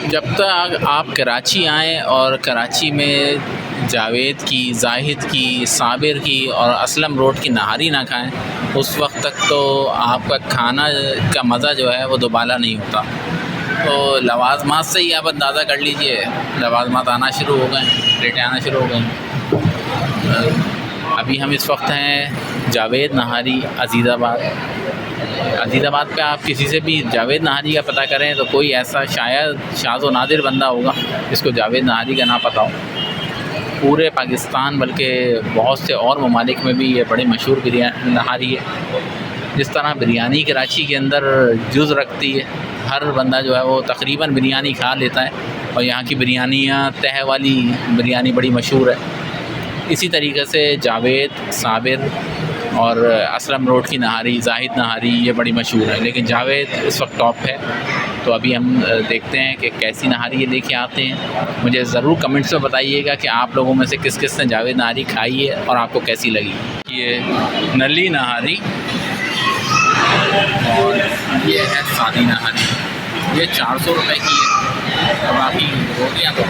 जब तक आप कराची आएँ और कराची में जावेद की, जाहिद की, साबिर की और असलम रोड की नहारी ना खाएँ, उस वक्त तक तो आपका खाना का मज़ा जो है वो दोबारा नहीं होता। तो लवाज़मात से ही आप अंदाज़ा कर लीजिए, लवाज़मात आना शुरू हो गए, प्लेटें आना शुरू हो गई। अभी हम इस वक्त हैं जावेद नहारी अज़ीज़ाबाद पे आप किसी से भी जावेद नहारी का पता करें तो कोई ऐसा शायद शाज़ व नादिर बंदा होगा जिसको जावेद नहारी का ना पता हो। पूरे पाकिस्तान बल्कि बहुत से और ममालिक में भी ये बड़ी मशहूर नहारी है। जिस तरह बिरयानी कराची के अंदर जुज़ रखती है, हर बंदा जो है वो तकरीबन बिरयानी खा लेता है और यहाँ की बिरयानियाँ तह वाली बिरयानी बड़ी मशहूर है। इसी तरीके से जावेद, साबिर और असलम रोड की नहारी, जाहिद नहारी ये बड़ी मशहूर है, लेकिन जावेद इस वक्त टॉप है। तो अभी हम देखते हैं कि कैसी नहारी ये लेके आते हैं। मुझे ज़रूर कमेंट्स में बताइएगा कि आप लोगों में से किस किस ने जावेद नहारी खाई है और आपको कैसी लगी। ये नली नहारी और ये है सादी नहारी, ये 400 रुपये की है। और बाकी रोटियाँ तो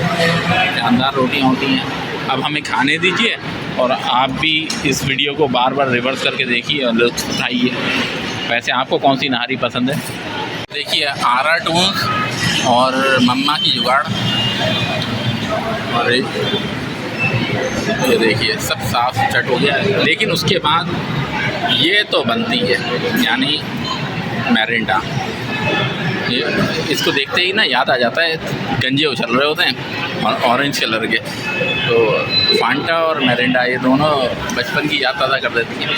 शानदार रोटियाँ होती हैं। अब हमें खाने दीजिए और आप भी इस वीडियो को बार बार रिवर्स करके देखिए और लुत्फ़ उठाइए। वैसे आपको कौन सी नहारी पसंद है? देखिए आरा टूंस और मम्मा की जुगाड़, और ये देखिए सब साफ चट हो गया है। लेकिन उसके बाद ये तो बनती है, यानी मैरिंडा। ये इसको देखते ही ना याद आ जाता है, गंजे उछल रहे होते हैं और ऑरेंज कलर के। तो फांटा और मैरिंडा ये दोनों बचपन की याद ताज़ा कर देती हैं।